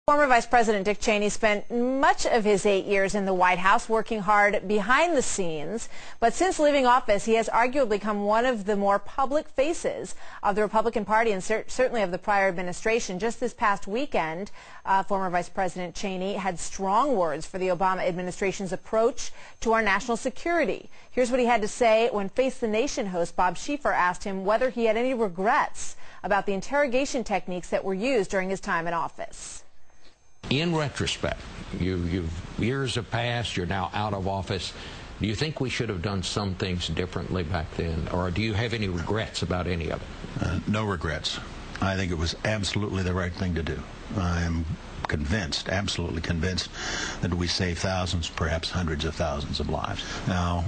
Former Vice President Dick Cheney spent much of his 8 years in the White House working hard behind the scenes, but since leaving office, he has arguably become one of the more public faces of the Republican Party and certainly of the prior administration. Just this past weekend, former Vice President Cheney had strong words for the Obama administration's approach to our national security. Here's what he had to say when Face the Nation host Bob Schieffer asked him whether he had any regrets about the interrogation techniques that were used during his time in office. In retrospect, years have passed, you're now out of office. Do you think we should have done some things differently back then, or do you have any regrets about any of it? No regrets. I think it was absolutely the right thing to do. I am convinced, absolutely convinced, that we saved thousands, perhaps hundreds of thousands of lives. Now,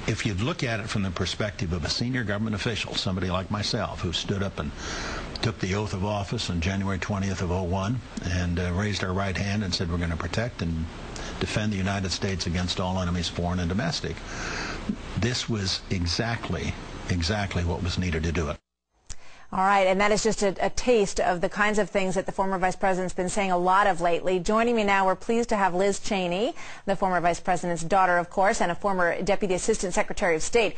if you look at it from the perspective of a senior government official, somebody like myself who stood up and took the oath of office on January 20th of '01 and raised our right hand and said we're going to protect and defend the United States against all enemies, foreign and domestic, this was exactly what was needed to do it. All right, and that is just a taste of the kinds of things that the former vice president's been saying a lot of lately. Joining me now, we're pleased to have Liz Cheney, the former vice president's daughter, of course, and a former deputy assistant secretary of state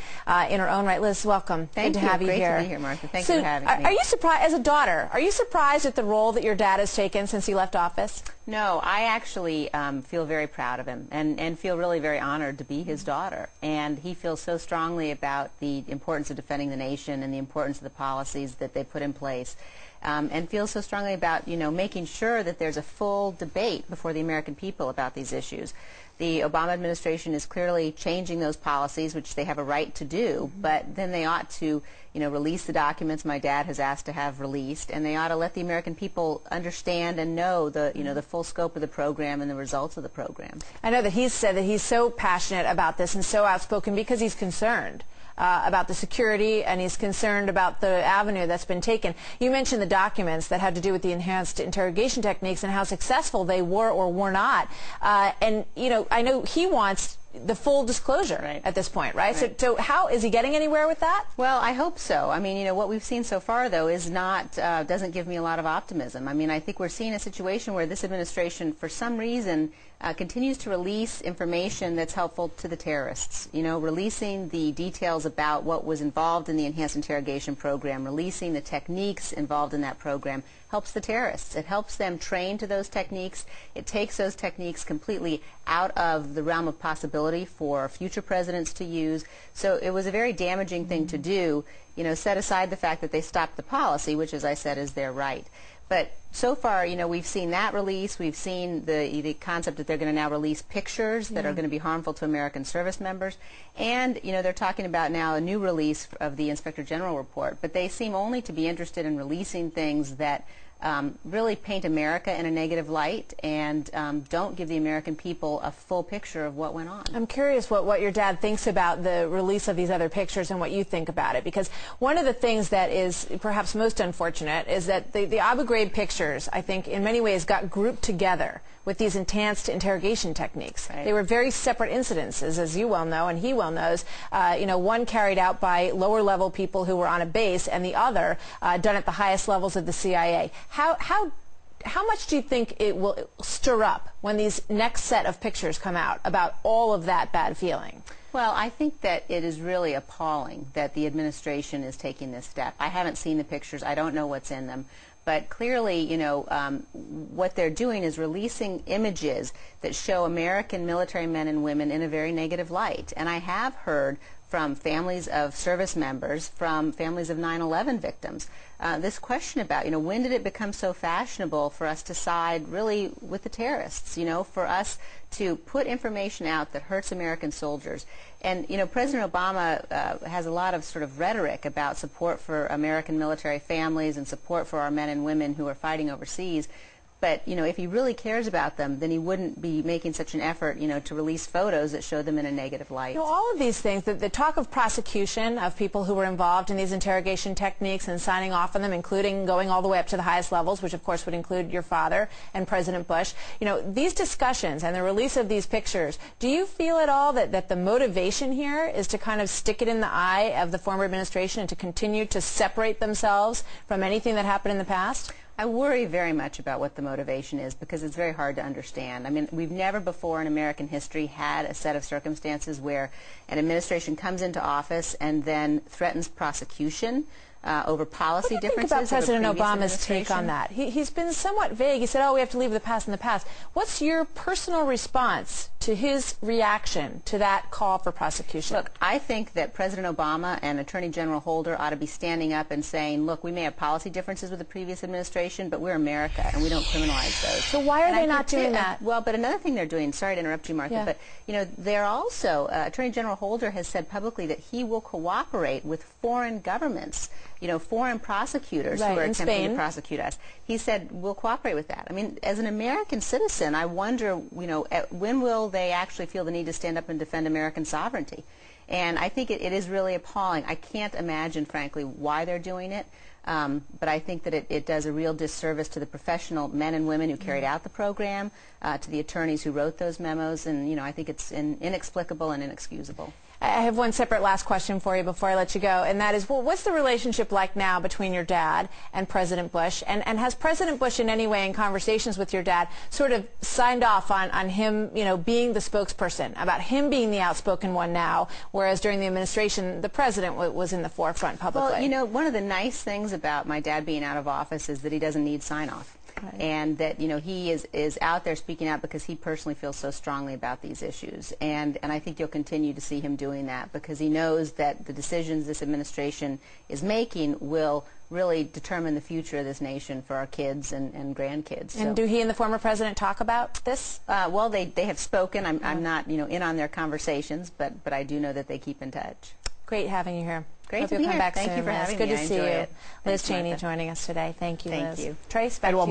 in her own right. Liz, welcome. Thank you. Good to have you here. Great to be here, Martha. Thank you for having me. Are you surprised, as a daughter, are you surprised at the role that your dad has taken since he left office? No, I actually feel very proud of him and feel really very honored to be his daughter. And he feels so strongly about the importance of defending the nation and the importance of the policies that they put in place. And feels so strongly about, making sure that there's a full debate before the American people about these issues. The Obama administration is clearly changing those policies, which they have a right to do, but then they ought to, release the documents my dad has asked to have released, and they ought to let the American people understand and know the full scope of the program and the results of the program. I know that he's said that he's so passionate about this and so outspoken because he's concerned about the security, and he's concerned about the avenue that's been taken. You mentioned the documents that had to do with the enhanced interrogation techniques and how successful they were or were not. And, I know he wants the full disclosure at this point, right? So how is he getting anywhere with that? Well, I hope so. I mean, what we've seen so far, though, is not doesn't give me a lot of optimism. I mean, I think we're seeing a situation where this administration, for some reason, continues to release information that's helpful to the terrorists. Releasing the details about what was involved in the enhanced interrogation program, releasing the techniques involved in that program helps the terrorists. It helps them train to those techniques. It takes those techniques completely out of the realm of possibility for future presidents to use. So it was a very damaging thing to do, set aside the fact that they stopped the policy, which, as I said, is their right. But so far, we've seen that release. We've seen the concept that they're going to now release pictures that are going to be harmful to American service members. And, they're talking about now a new release of the Inspector General report. But they seem only to be interested in releasing things that really paint America in a negative light and don't give the American people a full picture of what went on. I'm curious what your dad thinks about the release of these other pictures and what you think about it, because one of the things that is perhaps most unfortunate is that the Abu Ghraib pictures, I think, in many ways got grouped together with these enhanced interrogation techniques. They were very separate incidences, as you well know and he well knows. One carried out by lower-level people who were on a base, and the other done at the highest levels of the CIA. How much do you think it will stir up when these next set of pictures come out about all of that bad feeling? Well, I think that it is really appalling that the administration is taking this step. I haven't seen the pictures. I don't know what's in them. But clearly, what they're doing is releasing images that show American military men and women in a very negative light. And I have heard from families of service members, from families of 9/11 victims, this question about, when did it become so fashionable for us to side really with the terrorists, for us to put information out that hurts American soldiers. And, President Obama has a lot of sort of rhetoric about support for American military families and support for our men and women who are fighting overseas. But, if he really cares about them, then he wouldn't be making such an effort, to release photos that show them in a negative light. All of these things, the talk of prosecution of people who were involved in these interrogation techniques and signing off on them, including going all the way up to the highest levels, which of course would include your father and President Bush. These discussions and the release of these pictures, do you feel at all that the motivation here is to kind of stick it in the eye of the former administration and to continue to separate themselves from anything that happened in the past? I worry very much about what the motivation is because it's very hard to understand. I mean, we've never before in American history had a set of circumstances where an administration comes into office and then threatens prosecution over policy differences. What do you think about President Obama's take on that? He's been somewhat vague. He said, oh, we have to leave the past in the past. What's your personal response to his reaction to that call for prosecution? Look, I think that President Obama and Attorney General Holder ought to be standing up and saying, look, we may have policy differences with the previous administration, but we're America, and we don't criminalize those. So why are they not doing that? Well, but another thing they're doing, sorry to interrupt you, Martha, but, you know, they're also, Attorney General Holder has said publicly that he will cooperate with foreign governments, you know, foreign prosecutors who are attempting to prosecute us. He said, we'll cooperate with that. I mean, as an American citizen, I wonder, you know, when will they actually feel the need to stand up and defend American sovereignty? And I think it is really appalling. I can't imagine, frankly, why they're doing it. But I think that it does a real disservice to the professional men and women who carried out the program, to the attorneys who wrote those memos, and, you know, I think it's inexplicable and inexcusable. I have one separate last question for you before I let you go, and that is, well, what's the relationship like now between your dad and President Bush? And has President Bush in any way, in conversations with your dad, sort of signed off on him, you know, being the spokesperson, about him being the outspoken one now, whereas during the administration, the president was in the forefront publicly? Well, you know, one of the nice things about my dad being out of office is that he doesn't need sign-off. Right. And that, you know, he is out there speaking out because he personally feels so strongly about these issues. And I think you'll continue to see him doing that because he knows that the decisions this administration is making will really determine the future of this nation for our kids and grandkids. And do he and the former president talk about this? Well, they have spoken. I'm not, you know, in on their conversations, but I do know that they keep in touch. Great having you here. Great Hope to be you'll come here. back Thank soon, you for Liz. having Good me. to see you. Liz Cheney joining us today. Thank you, Liz. Thank you. Trace, back to you.